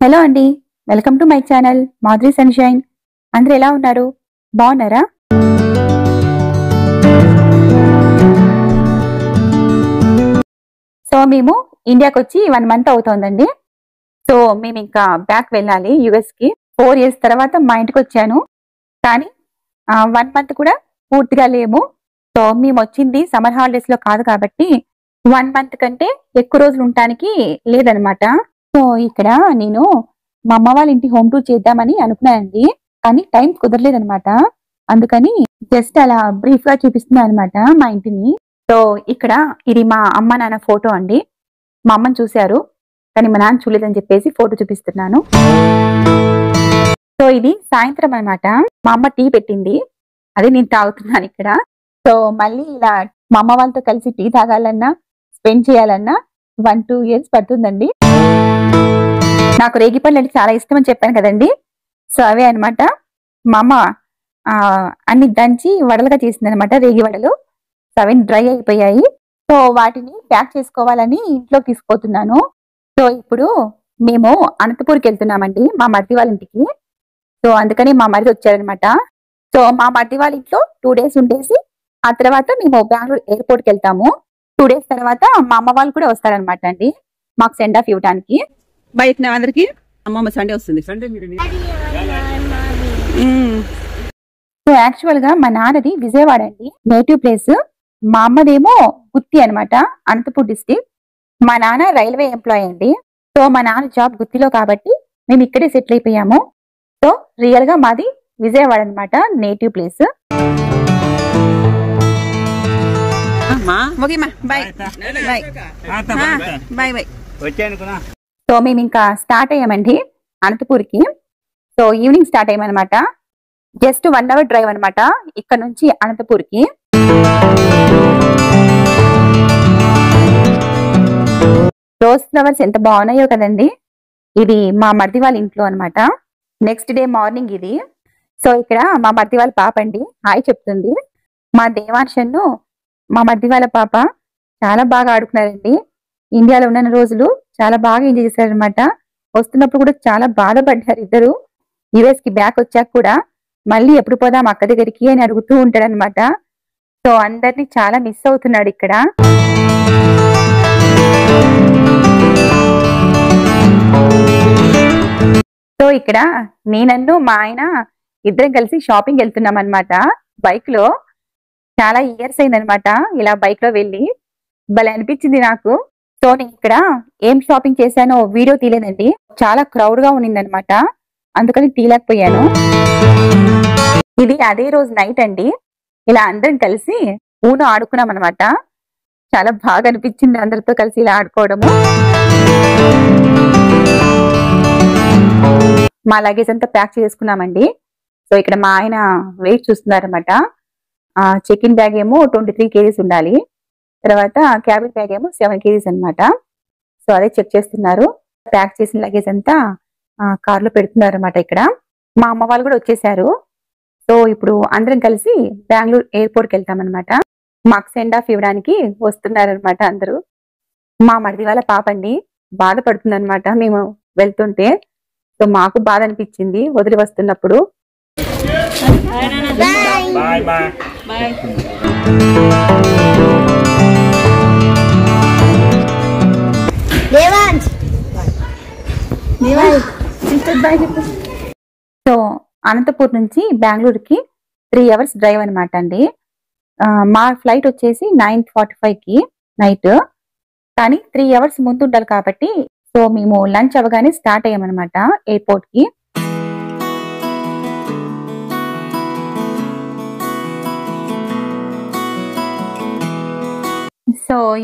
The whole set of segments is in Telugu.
హలో అండి. Welcome to my channel Madhuri sunshine. అందరూ ఎలా ఉన్నారు? బాగున్నారా? మేము ఇండియాకొచ్చి 1 మంత్ అవుతోందండి. మేమింకా బ్యాక్ వెళ్ళాలి యూఎస్‌కి. 4 ఇయర్స్ తర్వాత మా ఇంటికొచ్చాను. కానీ 1 మంత్ కూడా పూర్తిగా లేము. మేమొచ్చింది సమ్మర్ హాలిడేస్‌లో కాదు కాబట్టి 1 మంత్ కంటే ఎక్కువ రోజులు ఉండటానికి లేదనమాట. ఇక్కడ నేను మా అమ్మ వాళ్ళ ఇంటి హోమ్ టూర్ చేద్దామని అనుకున్నానండి. కానీ టైం కుదరలేదనమాట. అందుకని జస్ట్ అలా బ్రీఫ్‌గా చూపిస్తున్నాను అనమాట మా ఇంటిని. ఇక్కడ ఇది మా అమ్మ నాన్న ఫోటో అండి. మా అమ్మని చూశారు. కానీ మా నాన్న చూడలేదని చెప్పేసి ఫోటో చూపిస్తున్నాను. ఇది సాయంత్రం అనమాట. మా అమ్మ టీ పెట్టింది. అదే నేను తాగుతున్నాను ఇక్కడ. మళ్ళీ ఇలా మా అమ్మ వాళ్ళతో కలిసి టీ తాగాలన్నా, స్పెండ్ చేయాలన్నా 1, 2 ఇయర్స్ పడుతుందండి. నాకు రేగిపళ్ళు అంటే చాలా ఇష్టం అని చెప్పాను కదండి. అవే అనమాట. మా అమ్మ అన్ని దంచి వడలుగా చేసిందనమాట, రేగి వడలు. అవన్నీ డ్రై అయిపోయాయి. వాటిని ప్యాక్ చేసుకోవాలని ఇంట్లోకి తీసుకుపోతున్నాను. ఇప్పుడు మేము అనంతపూర్కి వెళ్తున్నామండి, మా మరిది వాళ్ళ ఇంటికి. అందుకని మా మరిది వచ్చారనమాట. మా మరిది వాళ్ళ ఇంట్లో 2 డేస్ ఉండేసి ఆ తర్వాత మేము బెంగళూరు ఎయిర్పోర్ట్కి వెళ్తాము. 2 డేస్ తర్వాత మా అమ్మ వాళ్ళు కూడా వస్తారనమాట అండి, మాకు సెండ్ ఆఫ్ ఇవ్వడానికి. బయట అందరికి అమ్మమ్మ సండే వస్తుంది. యాక్చువల్ గా మా నాన్నది విజయవాడ అండి, నేటివ్ ప్లేస్. మా అమ్మదేమో గుత్తి అనమాట, అనంతపూర్ డిస్టిక్. మా నాన్న రైల్వే ఎంప్లాయీ అండి. మా నాన్న జాబ్ గుత్తిలో కాబట్టి మేము ఇక్కడే సెటిల్ అయిపోయాము. రియల్ గా మాది విజయవాడ అనమాట, నేటివ్ ప్లేస్. మేము ఇంకా స్టార్ట్ అయ్యామండి అనంతపూర్కి. ఈవినింగ్ స్టార్ట్ అయ్యామన్నమాట. జస్ట్ 1 అవర్ డ్రైవ్ అనమాట ఇక్కడ నుంచి అనంతపూర్కి. రోజ్ ఫ్లవర్స్ ఎంత బాగున్నాయో కదండి. ఇది మా మరిది వాళ్ళ ఇంట్లో అనమాట. నెక్స్ట్ డే మార్నింగ్ ఇది. ఇక్కడ మా మరిది వాళ్ళ పాప అండి హాయ్ చెప్తుంది. మా దేవాంశన్ను మా మరిది వాళ్ళ పాప చాలా బాగా ఆడుకున్నారండి. ఇండియాలో ఉన్న రోజులు చాలా బాగా ఎంజాయ్ చేశారనమాట. వస్తున్నప్పుడు కూడా చాలా బాధపడ్డారు ఇద్దరు. యుఎస్ కి బ్యాక్ వచ్చాక కూడా మళ్ళీ ఎప్పుడు పోదాం అక్క దగ్గరికి అని అడుగుతూ ఉంటాడనమాట. అందరినీ చాలా మిస్ అవుతున్నాడు ఇక్కడ. ఇక్కడ నేనన్ను మా ఆయన ఇద్దరం కలిసి షాపింగ్ వెళ్తున్నాం అనమాట, బైక్ లో. చాలా ఇయర్స్ అయిందనమాట ఇలా బైక్ లో వెళ్ళి. భలే అనిపించింది నాకు. నేను ఇక్కడ ఏం షాపింగ్ చేశానో వీడియో తీయలేదండి, చాలా క్రౌడ్ గా ఉన్నిందనమాట, అందుకని తీయలేకపోయాను. ఇది అదే రోజు నైట్ అండి. ఇలా అందరం కలిసి ఊనో ఆడుకున్నాం అనమాట. చాలా బాగా అనిపించింది అందరితో కలిసి ఇలా ఆడుకోవడము. మా లగేజ్ అంతా ప్యాక్ చేసుకున్నామండి. ఇక్కడ మా ఆయన వెయిట్ చూస్తున్నారనమాట. చెక్ ఇన్ బ్యాగ్ ఏమో 23 kgs ఉండాలి. తర్వాత క్యాబిన్ బ్యాగ్ ఏమో 7 kgs అనమాట. అదే చెక్ చేస్తున్నారు. ప్యాక్ చేసిన లగేజ్ అంతా కార్ లో పెడుతున్నారు అనమాట. ఇక్కడ మా అమ్మ వాళ్ళు కూడా వచ్చేసారు. ఇప్పుడు అందరం కలిసి బెంగళూరు ఎయిర్పోర్ట్కి వెళ్తామన్నమాట. మాకు సెండ్ ఆఫ్ ఇవ్వడానికి వస్తున్నారనమాట అందరూ. మా మరిది వాళ్ళ పాప అండి బాధపడుతుంది అనమాట మేము వెళ్తుంటే. మాకు బాధ అనిపించింది వదిలి వస్తున్నప్పుడు. అనంతపూర్ నుంచి బెంగళూరుకి 3 అవర్స్ డ్రైవ్ అనమాట అండి. మా ఫ్లైట్ వచ్చేసి 9:45కి నైట్. కానీ 3 అవర్స్ ముందు ఉండాలి కాబట్టి మేము లంచ్ అవగానే స్టార్ట్ అయ్యామన్నమాట ఎయిర్పోర్ట్ కి.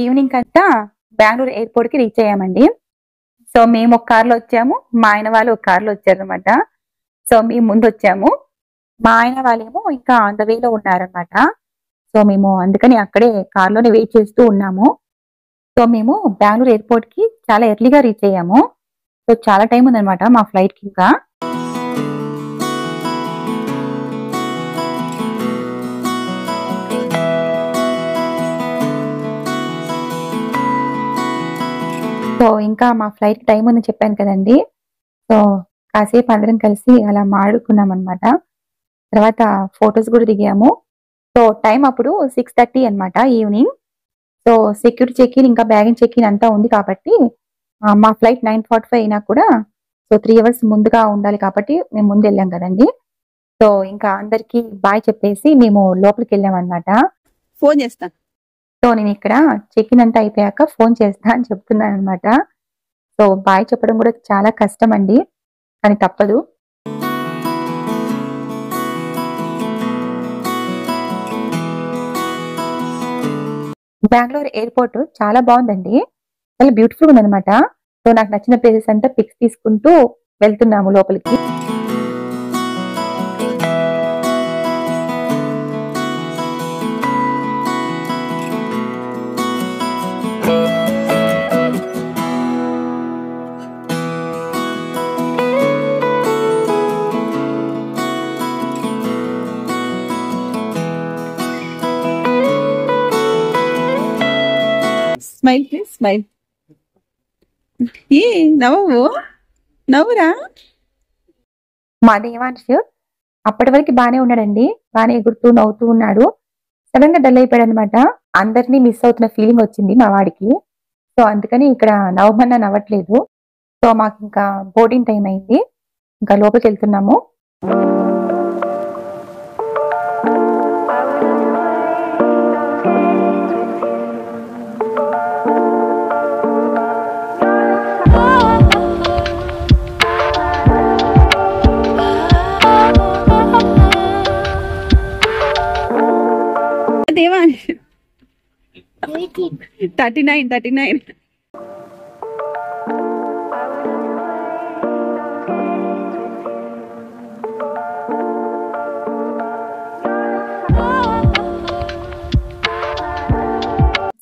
ఈవినింగ్ అంతా బెంగళూరు ఎయిర్పోర్ట్ కి రీచ్ అయ్యామండి. మేము ఒక కార్లో వచ్చాము, మా ఆయన వాళ్ళు ఒక కార్లో వచ్చారనమాట. మేము ముందు వచ్చాము, మా ఆయన వాళ్ళేమో ఇంకా ఆన్ ద వేలో ఉన్నారనమాట. మేము అందుకని అక్కడే కార్లోనే వెయిట్ చేస్తూ ఉన్నాము. మేము బెంగళూరు ఎయిర్పోర్ట్ కి చాలా ఎర్లీగా రీచ్ అయ్యాము. చాలా టైం ఉందనమాట మా ఫ్లైట్ కి ఇంకా. ఇంకా మా ఫ్లైట్ టైం ఉందని చెప్పాను కదండి. సో కాసేపు అందరం కలిసి అలా మాడుకున్నాం అనమాట. తర్వాత ఫొటోస్ కూడా దిగాము. సో టైం అప్పుడు 6:30 అనమాట evening. So security check in ఇంకా బ్యాగింగ్ చెక్ ఇన్ అంతా ఉంది కాబట్టి మా ఫ్లైట్ 9:45 అయినా కూడా సో 3 అవర్స్ ముందుగా ఉండాలి కాబట్టి మేము ముందు వెళ్ళాం కదండి. సో ఇంకా అందరికి బాయ్ చెప్పేసి మేము లోపలికి వెళ్ళాం అనమాట. ఫోన్ చేస్తాను. సో నేను ఇక్కడ చెక్ ఇన్ అంతా అయిపోయాక ఫోన్ చేస్తా అని చెప్తున్నాను అనమాట. సో బాయ్ చెప్పడం కూడా చాలా కష్టం అండి, కానీ తప్పదు. బెంగళూరు ఎయిర్పోర్ట్ చాలా బాగుందండి, చాలా బ్యూటిఫుల్ ఉంది అనమాట. సో నాకు నచ్చిన ప్లేసెస్ అంతా పిక్స్ తీసుకుంటూ వెళ్తున్నాము లోపలికి. Smile please, smile. ఏ నవ్వురా. మా దేవాంశ్ అప్పటి వరకు బానే ఉన్నాడండి, బానే ఎగురుతూ నవ్వుతూ ఉన్నాడు. సడన్ గా డల్ అయిపోయాడు అనమాట. అందరినీ మిస్ అవుతున్న ఫీలింగ్ వచ్చింది మా వాడికి. సో అందుకని ఇక్కడ నవ్వమన్నా నవ్వట్లేదు. సో మాకు ఇంకా బోర్డింగ్ టైం అయింది, ఇంకా లోపలికి వెళ్తున్నాము. దేవాంశ్ 39.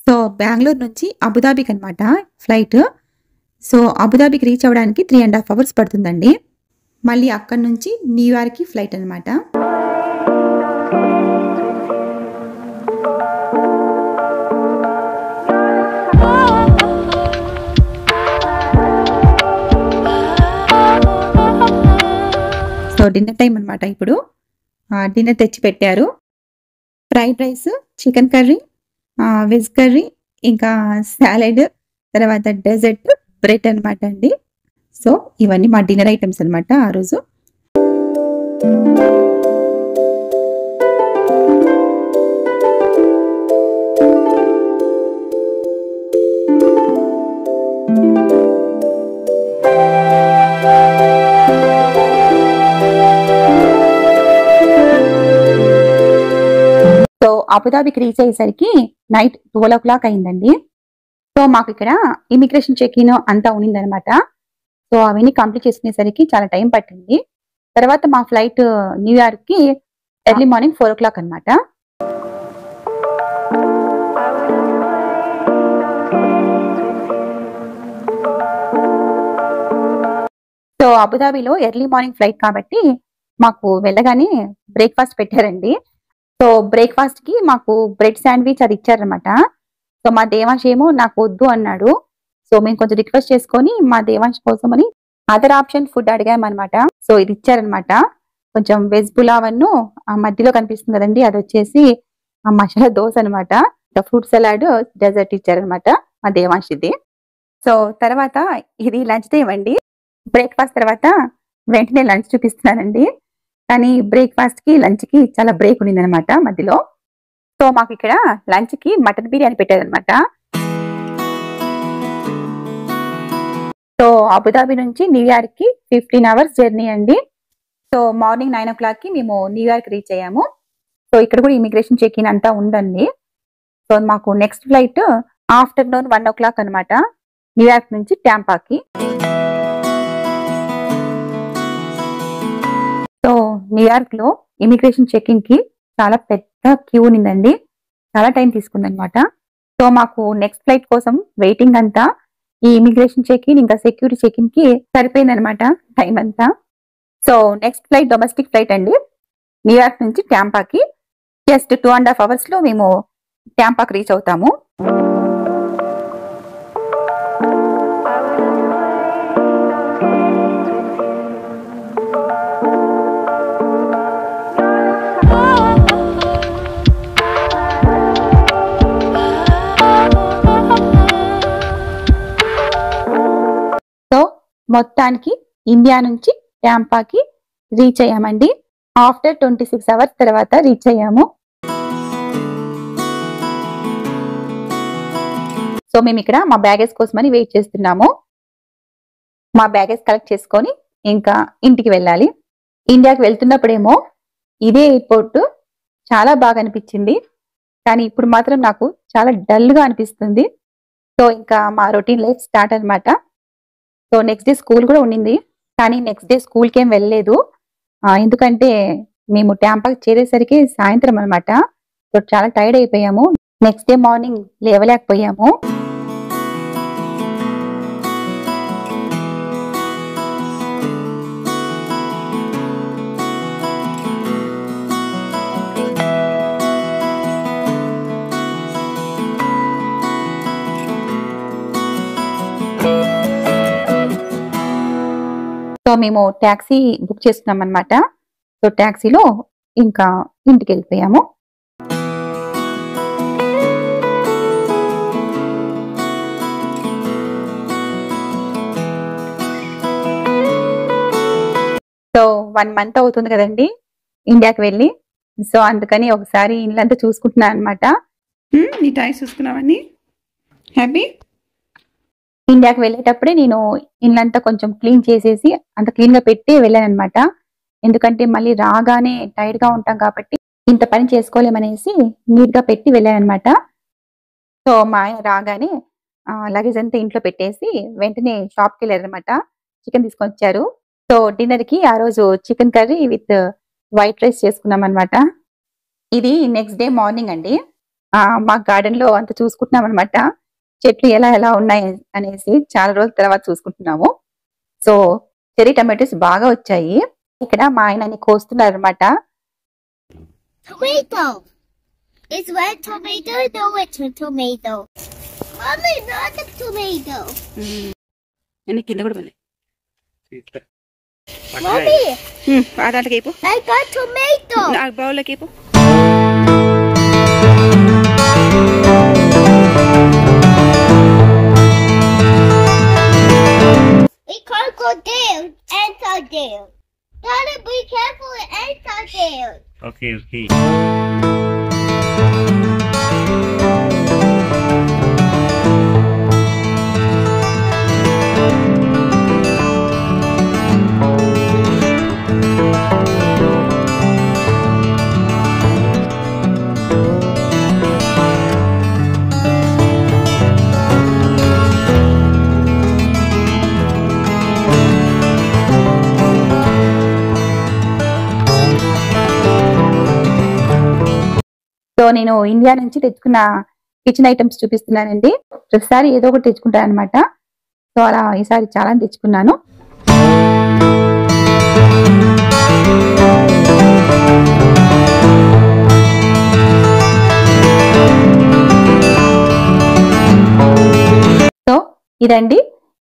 సో బెంగళూరు నుంచి అబుదాబికి అనమాట ఫ్లైట్. సో అబుదాబికి రీచ్ అవ్వడానికి 3.5 అవర్స్ పడుతుందండి. మళ్ళీ అక్కడి నుంచి న్యూయార్క్కి ఫ్లైట్ అనమాట. సో డిన్నర్ టైం అనమాట. ఇప్పుడు డిన్నర్ తెచ్చి పెట్టారు. Fried rice, chicken curry, veg curry, ఇంకా సాలెడ్, తర్వాత డెజర్ట్, బ్రెడ్ అనమాట అండి. సో ఇవన్నీ మా డిన్నర్ ఐటమ్స్ అనమాట ఆ రోజు. సో అబుదాబికి రీచ్ అయ్యేసరికి నైట్ 12 o'clock అయిందండి. సో మాకు ఇక్కడ ఇమిగ్రేషన్ చెక్ ఇన్ అంతా ఉన్నిందనమాట. సో అవన్నీ కంప్లీట్ చేసుకునేసరికి చాలా టైం పట్టింది. తర్వాత మా ఫ్లైట్ న్యూయార్క్ కి ఎర్లీ మార్నింగ్ 4 o'clock అనమాట. సో అబుదాబిలో ఎర్లీ మార్నింగ్ ఫ్లైట్ కాబట్టి మాకు వెళ్ళగానే బ్రేక్ఫాస్ట్ పెట్టారండి. సో బ్రేక్ఫాస్ట్ కి మాకు బ్రెడ్ శాండ్విచ్ అది ఇచ్చారనమాట. సో మా దేవాంశ్ ఏమో నాకు వద్దు అన్నాడు. సో మేము కొంచెం రిక్వెస్ట్ చేసుకొని మా దేవాంశ్ కోసం అని అదర్ ఆప్షన్ ఫుడ్ అడిగామన్నమాట. సో ఇది ఇచ్చారనమాట. కొంచెం వెజ్ పులావ్ అను ఆ మధ్యలో కనిపిస్తుంది కదండి, అది వచ్చేసి ఆ మసాలా దోశ అనమాట. ఫ్రూట్ సలాడ్, డెజర్ట్ ఇచ్చారనమాట మా దేవాంశ్ ఇది. సో తర్వాత ఇది లంచ్ టైం అండి. బ్రేక్ఫాస్ట్ తర్వాత వెంటనే లంచ్ చూపిస్తున్నానండి. కానీ బ్రేక్ఫాస్ట్ కి లంచ్ కి చాలా బ్రేక్ ఉండింది అనమాట మధ్యలో. సో మాకు ఇక్కడ లంచ్ కి మటన్ బిర్యానీ పెట్టారనమాట. సో అబుదాబి నుంచి న్యూయార్క్ కి 15 hours జర్నీ అండి. సో మార్నింగ్ 9 o'clock కి మేము న్యూయార్క్ రీచ్ అయ్యాము. సో ఇక్కడ కూడా ఇమిగ్రేషన్ చెక్ ఇన్ అంతా ఉందండి. సో మాకు నెక్స్ట్ ఫ్లైట్ ఆఫ్టర్నూన్ 1 o'clock అనమాట, న్యూయార్క్ నుంచి టాంపాకి. సో న్యూయార్క్ లో ఇమిగ్రేషన్ చెక్ ఇన్ కి చాలా పెద్ద క్యూ ఉందండి, చాలా టైం తీసుకుంది అనమాట. సో మాకు నెక్స్ట్ ఫ్లైట్ కోసం వెయిటింగ్ అంతా ఈ ఇమిగ్రేషన్ చెక్ ఇన్ ఇంకా సెక్యూరిటీ చెక్ ఇన్ కి సరిపోయింది అనమాట టైం అంతా. So next flight domestic flight అండి, న్యూయార్క్ నుంచి టాంపాకి. జస్ట్ 2.5 hours లో మేము టాంపాకి రీచ్ అవుతాము. మొత్తానికి ఇండియా నుంచి ట్యాంపాకి రీచ్ అయ్యామండి. ఆఫ్టర్ 26 అవర్స్ తర్వాత రీచ్ అయ్యాము. సో మేము ఇక్కడ మా బ్యాగేజ్ కోసమని వెయిట్ చేస్తున్నాము. మా బ్యాగేజ్ కలెక్ట్ చేసుకొని ఇంకా ఇంటికి వెళ్ళాలి. ఇండియాకి వెళ్తున్నప్పుడేమో ఇదే ఎయిర్పోర్ట్ చాలా బాగా అనిపించింది, కానీ ఇప్పుడు మాత్రం నాకు చాలా డల్గా అనిపిస్తుంది. సో ఇంకా మా రొటీన్ లైఫ్ స్టార్ట్ అనమాట. సో నెక్స్ట్ డే స్కూల్ కూడా ఉండింది, కానీ నెక్స్ట్ డే స్కూల్కి ఏం వెళ్ళలేదు. ఎందుకంటే మేము ట్యాంపాకి చేరేసరికి సాయంత్రం అనమాట. సో చాలా టైర్డ్ అయిపోయాము. నెక్స్ట్ డే మార్నింగ్ లేవలేకపోయాము. సో మేము ట్యాక్సీ బుక్ చేసుకున్నాం అనమాట. సో ట్యాక్సీలో ఇంకా ఇంటికి వెళ్ళిపోయాము. సో 1 month అవుతుంది కదండి ఇండియాకి వెళ్ళి. సో అందుకని ఒకసారి ఇల్లంతా చూసుకుంటున్నాను అనమాట. నీ టాయ్స్ చూసుకున్నావని హ్యాపీ. ఇండియాకి వెళ్ళేటప్పుడే నేను ఇల్లంతా కొంచెం క్లీన్ చేసేసి అంత క్లీన్ గా పెట్టి వెళ్ళాను అనమాట. ఎందుకంటే మళ్ళీ రాగానే టైర్డ్ గా ఉంటాం కాబట్టి ఇంత పని చేసుకోలేమనేసి నీట్ గా పెట్టి వెళ్ళాను అనమాట. సో మా ఆయన రాగానే లగేజ్ అంతా ఇంట్లో పెట్టేసి వెంటనే షాప్కి వెళ్ళారు అనమాట. చికెన్ తీసుకొని వచ్చారు. సో డిన్నర్ కి ఆ రోజు chicken curry with white rice చేసుకున్నాం అనమాట. ఇది నెక్స్ట్ డే మార్నింగ్ అండి. మా గార్డెన్ లో అంత చూసుకుంటున్నాం అనమాట. చెట్లు ఎలా ఎలా ఉన్నాయి అనేసి చాలా రోజుల తర్వాత చూసుకుంటున్నాము. సో చెర్రీ టమాటోస్ బాగా వచ్చాయి. ఇక్కడ మా ఆయన కోస్తున్నారు అనమాట. Tomato. It's red tomato. No, it's a tomato. Mommy, not a tomato. అన్ని కింద కూడా పని. Mommy, ఆ దాంట్లోకి అయిపో, I got tomato. ఆ బౌల్లోకి అయిపో. It can't go down. Ants are down. Gotta be careful. Ants are down. Okay. So నేను ఇండియా నుంచి తెచ్చుకున్న కిచెన్ ఐటమ్స్ చూపిస్తున్నానండి. ప్రతిసారి ఏదో ఒకటి తెచ్చుకుంటాను అనమాట. సో అలా ఈసారి చాలా తెచ్చుకున్నాను. సో ఇదండి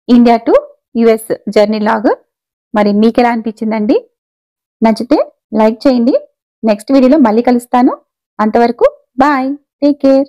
India to US journey log. మరి మీకు ఎలా అనిపించిందండి? నచ్చితే లైక్ చేయండి. నెక్స్ట్ వీడియోలో మళ్ళీ కలుస్తాను. అంతవరకు బాయ్, టేక్ కేర్.